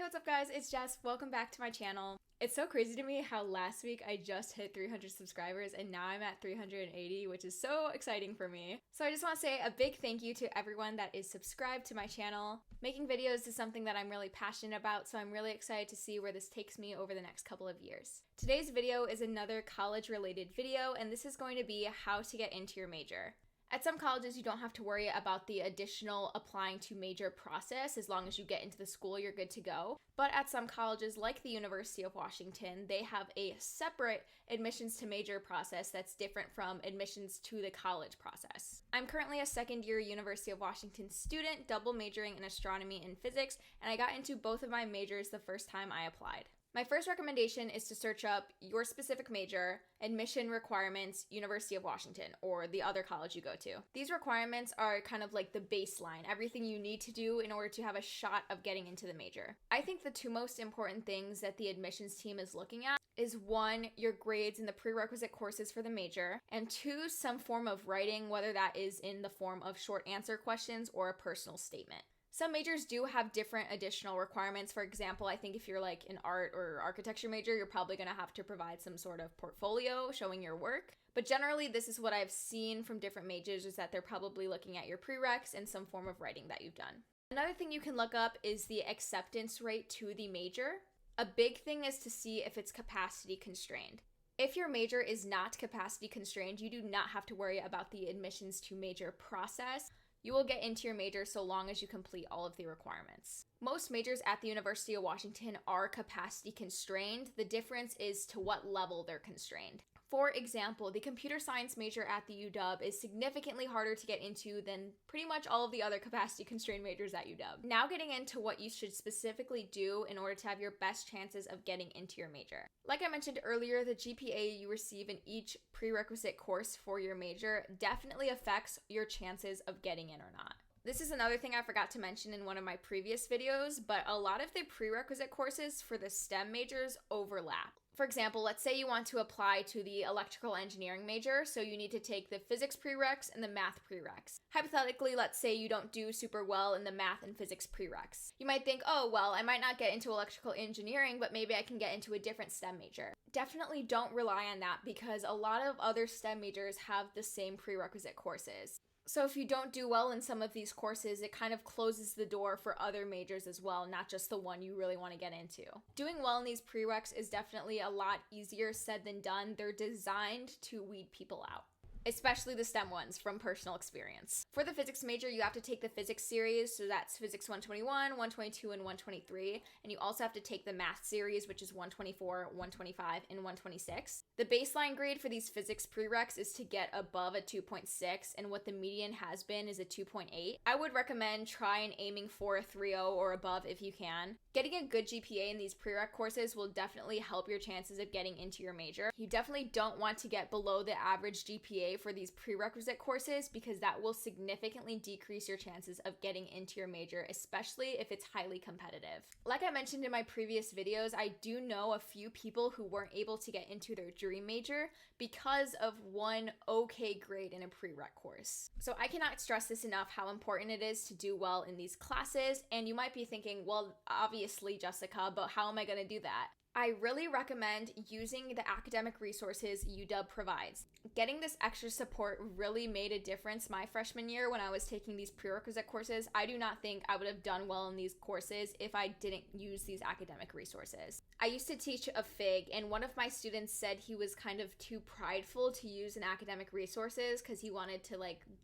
what's up guys, it's Jess. Welcome back to my channel. It's so crazy to me how last week I just hit 300 subscribers and now I'm at 380, which is so exciting for me. So I just want to say a big thank you to everyone that is subscribed to my channel. Making videos is something that I'm really passionate about, so I'm really excited to see where this takes me over the next couple of years. Today's video is another college-related video, and this is going to be how to get into your major. At some colleges, you don't have to worry about the additional applying to major process. As long as you get into the school, you're good to go. But at some colleges, like the University of Washington, they have a separate admissions to major process that's different from admissions to the college process. I'm currently a second-year University of Washington student, double majoring in astronomy and physics, and I got into both of my majors the first time I applied. My first recommendation is to search up your specific major, admission requirements, University of Washington, or the other college you go to. These requirements are kind of like the baseline, everything you need to do in order to have a shot of getting into the major. I think the two most important things that the admissions team is looking at is 1, your grades in the prerequisite courses for the major, and 2, some form of writing, whether that is in the form of short answer questions or a personal statement. Some majors do have different additional requirements. For example, I think if you're like an art or architecture major, you're probably going to have to provide some sort of portfolio showing your work. But generally, this is what I've seen from different majors, is that they're probably looking at your prereqs and some form of writing that you've done. Another thing you can look up is the acceptance rate to the major. A big thing is to see if it's capacity constrained. If your major is not capacity constrained, you do not have to worry about the admissions to major process. You will get into your major so long as you complete all of the requirements. Most majors at the University of Washington are capacity constrained. The difference is to what level they're constrained. For example, the computer science major at the UW is significantly harder to get into than pretty much all of the other capacity constrained majors at UW. Now getting into what you should specifically do in order to have your best chances of getting into your major. Like I mentioned earlier, the GPA you receive in each prerequisite course for your major definitely affects your chances of getting in or not. This is another thing I forgot to mention in one of my previous videos, but a lot of the prerequisite courses for the STEM majors overlap. For example, let's say you want to apply to the electrical engineering major, so you need to take the physics prereqs and the math prereqs. Hypothetically, let's say you don't do super well in the math and physics prereqs. You might think, oh, well, I might not get into electrical engineering, but maybe I can get into a different STEM major. Definitely don't rely on that, because a lot of other STEM majors have the same prerequisite courses. So if you don't do well in some of these courses, it kind of closes the door for other majors as well, not just the one you really want to get into. Doing well in these prereqs is definitely a lot easier said than done. They're designed to weed people out, especially the STEM ones from personal experience. For the physics major, you have to take the physics series, so that's physics 121, 122, and 123, and you also have to take the math series, which is 124, 125, and 126. The baseline grade for these physics prereqs is to get above a 2.6, and what the median has been is a 2.8. I would recommend trying aiming for a 3.0 or above if you can. Getting a good GPA in these prereq courses will definitely help your chances of getting into your major. You definitely don't want to get below the average GPA for these prerequisite courses, because that will significantly decrease your chances of getting into your major, especially if it's highly competitive. Like I mentioned in my previous videos, I do know a few people who weren't able to get into their dream major because of one okay grade in a prereq course. So I cannot stress this enough, how important it is to do well in these classes. And you might be thinking, well, obviously, Jessica, but how am I going to do that? I really recommend using the academic resources UW provides. Getting this extra support really made a difference my freshman year when I was taking these prerequisite courses. I do not think I would have done well in these courses if I didn't use these academic resources. I used to teach a FIG, and one of my students said he was kind of too prideful to use an academic resources because he wanted to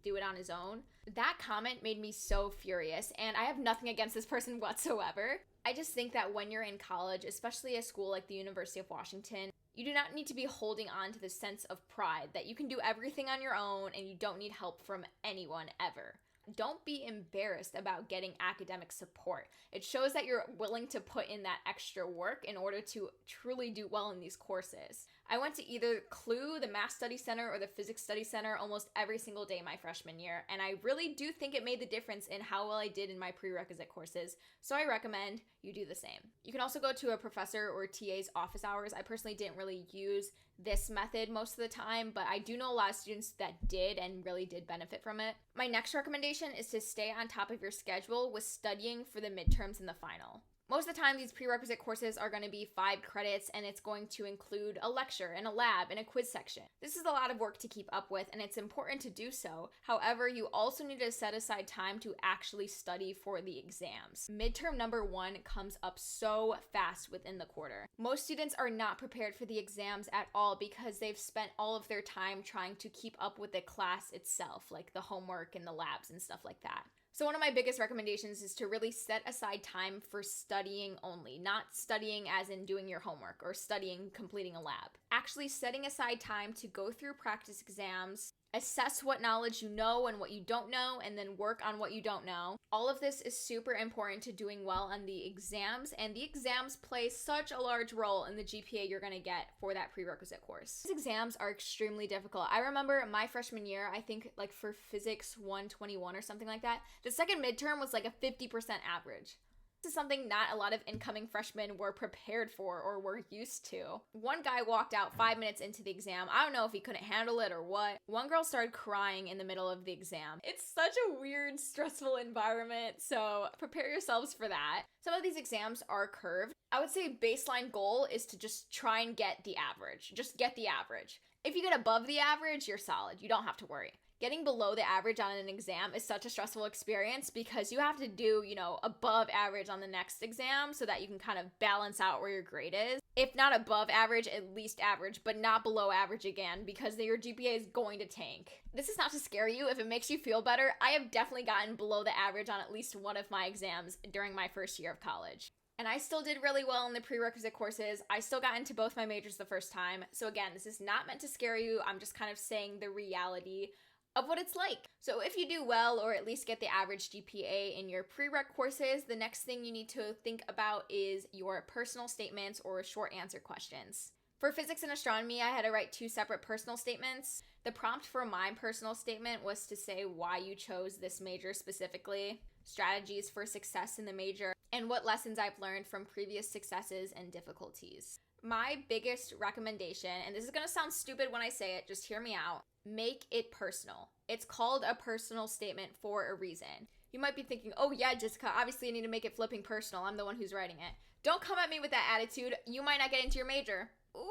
do it on his own. That comment made me so furious, and I have nothing against this person whatsoever. I just think that when you're in college, especially a school like the University of Washington, you do not need to be holding on to the sense of pride that you can do everything on your own and you don't need help from anyone ever. Don't be embarrassed about getting academic support. It shows that you're willing to put in that extra work in order to truly do well in these courses. I went to either CLU, the Math Study Center, or the Physics Study Center almost every single day my freshman year, and I really do think it made the difference in how well I did in my prerequisite courses, so I recommend you do the same. You can also go to a professor or TA's office hours. I personally didn't really use this method most of the time, but I do know a lot of students that did and really did benefit from it. My next recommendation is to stay on top of your schedule with studying for the midterms and the final. Most of the time, these prerequisite courses are going to be 5 credits, and it's going to include a lecture and a lab and a quiz section. This is a lot of work to keep up with, and it's important to do so. However, you also need to set aside time to actually study for the exams. Midterm number 1 comes up so fast within the quarter. Most students are not prepared for the exams at all because they've spent all of their time trying to keep up with the class itself, like the homework and the labs and stuff like that. So one of my biggest recommendations is to really set aside time for studying only, not studying as in doing your homework or studying completing a lab. Actually setting aside time to go through practice exams, assess what knowledge you know and what you don't know, and then work on what you don't know. All of this is super important to doing well on the exams, and the exams play such a large role in the GPA you're going to get for that prerequisite course. These exams are extremely difficult. I remember my freshman year, I think like for physics 121 or something like that, the second midterm was like a 50% average. This is something not a lot of incoming freshmen were prepared for or were used to. One guy walked out 5 minutes into the exam. I don't know if he couldn't handle it or what. One girl started crying in the middle of the exam. It's such a weird, stressful environment, so prepare yourselves for that. Some of these exams are curved. I would say baseline goal is to just try and get the average. Just get the average. If you get above the average, you're solid. You don't have to worry. Getting below the average on an exam is such a stressful experience because you have to do, above average on the next exam so that you can kind of balance out where your grade is. If not above average, at least average, but not below average again because your GPA is going to tank. This is not to scare you. If it makes you feel better, I have definitely gotten below the average on at least one of my exams during my first year of college. And I still did really well in the prerequisite courses. I still got into both my majors the first time. So again, this is not meant to scare you. I'm just kind of saying the reality of what it's like. So if you do well or at least get the average GPA in your prereq courses, the next thing you need to think about is your personal statements or short answer questions. For physics and astronomy, I had to write 2 separate personal statements. The prompt for my personal statement was to say why you chose this major specifically, strategies for success in the major, and what lessons I've learned from previous successes and difficulties. My biggest recommendation, and this is going to sound stupid when I say it, just hear me out, make it personal. It's called a personal statement for a reason. You might be thinking, oh yeah, Jessica, obviously I need to make it flipping personal. I'm the one who's writing it. Don't come at me with that attitude. You might not get into your major. Ooh,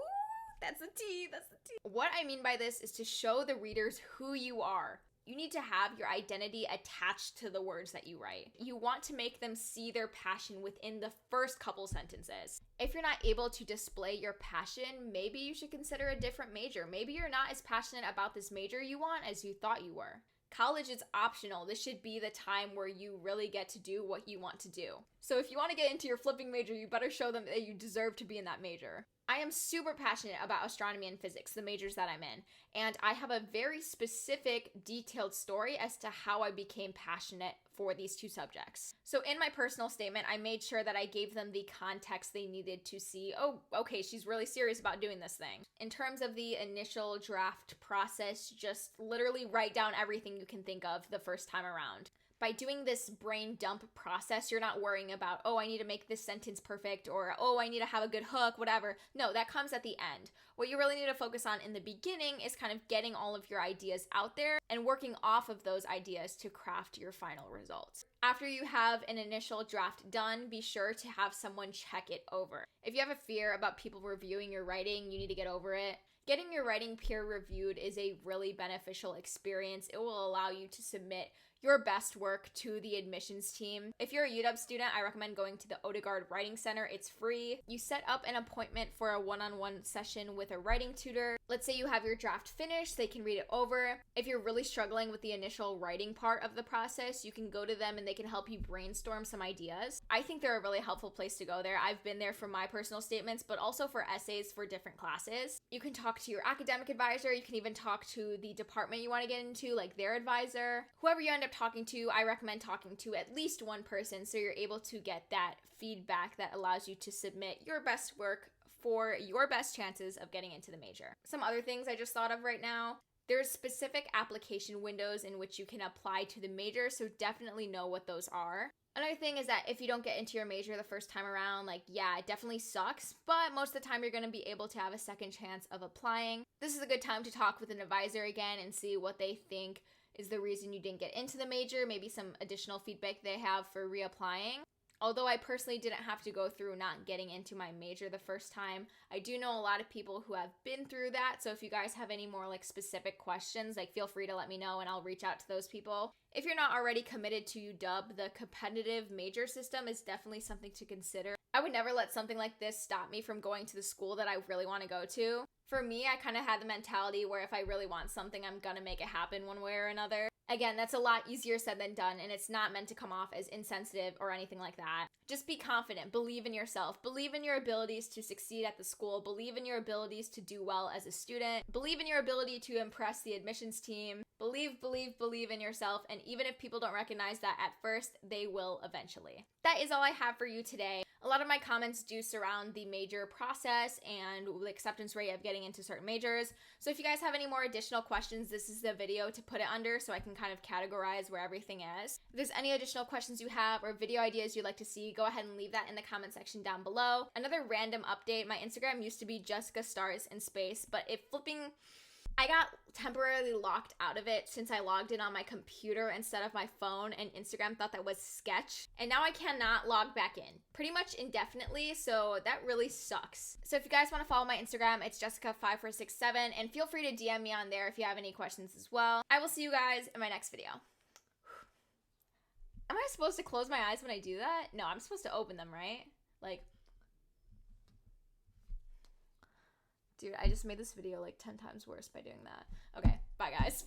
that's the tea. What I mean by this is to show the readers who you are. You need to have your identity attached to the words that you write. You want to make them see their passion within the first couple sentences. If you're not able to display your passion, maybe you should consider a different major. Maybe you're not as passionate about this major you want as you thought you were. College is optional. This should be the time where you really get to do what you want to do. So if you want to get into your flipping major, you better show them that you deserve to be in that major. I am super passionate about astronomy and physics, the majors that I'm in, and I have a very specific, detailed story as to how I became passionate for these 2 subjects. So in my personal statement, I made sure that I gave them the context they needed to see, oh, okay, she's really serious about doing this thing. In terms of the initial draft process, just literally write down everything you can think of the first time around. By doing this brain dump process, you're not worrying about, oh, I need to make this sentence perfect, or, oh, I need to have a good hook, whatever. No, that comes at the end. What you really need to focus on in the beginning is kind of getting all of your ideas out there and working off of those ideas to craft your final results. After you have an initial draft done, be sure to have someone check it over. If you have a fear about people reviewing your writing, you need to get over it. Getting your writing peer reviewed is a really beneficial experience. It will allow you to submit your best work to the admissions team. If you're a UW student, I recommend going to the Odegaard Writing Center. It's free. You set up an appointment for a one-on-one session with a writing tutor. Let's say you have your draft finished, they can read it over. If you're really struggling with the initial writing part of the process, you can go to them and they can help you brainstorm some ideas. I think they're a really helpful place to go there. I've been there for my personal statements, but also for essays for different classes. You can talk to your academic advisor. You can even talk to the department you want to get into, like their advisor. Whoever you end up talking to, I recommend talking to at least one person so you're able to get that feedback that allows you to submit your best work for your best chances of getting into the major. Some other things I just thought of right now. There's specific application windows in which you can apply to the major, so definitely know what those are. Another thing is that if you don't get into your major the first time around, yeah, it definitely sucks, but most of the time you're going to be able to have a second chance of applying. This is a good time to talk with an advisor again and see what they think is the reason you didn't get into the major, maybe some additional feedback they have for reapplying. Although I personally didn't have to go through not getting into my major the first time, I do know a lot of people who have been through that. So if you guys have any more like specific questions, like feel free to let me know and I'll reach out to those people. If you're not already committed to UW, the competitive major system is definitely something to consider. I would never let something like this stop me from going to the school that I really want to go to. For me, I kind of had the mentality where if I really want something, I'm gonna make it happen one way or another. Again, that's a lot easier said than done, and it's not meant to come off as insensitive or anything like that. Just be confident, believe in yourself, believe in your abilities to succeed at the school, believe in your abilities to do well as a student, believe in your ability to impress the admissions team, believe in yourself, and even if people don't recognize that at first, they will eventually. That is all I have for you today. A lot of my comments do surround the major process and the acceptance rate of getting into certain majors. So if you guys have any more additional questions, this is the video to put it under so I can kind of categorize where everything is. If there's any additional questions you have or video ideas you'd like to see, go ahead and leave that in the comment section down below. Another random update, my Instagram used to be Jessica Stars in Space, but I got temporarily locked out of it since I logged in on my computer instead of my phone, and Instagram thought that was sketch. And now I cannot log back in pretty much indefinitely, so that really sucks. So if you guys want to follow my Instagram, it's Jessica5467, and feel free to DM me on there if you have any questions as well. I will see you guys in my next video. Am I supposed to close my eyes when I do that? No, I'm supposed to open them, right? Like... Dude, I just made this video like 10 times worse by doing that. Okay, bye guys.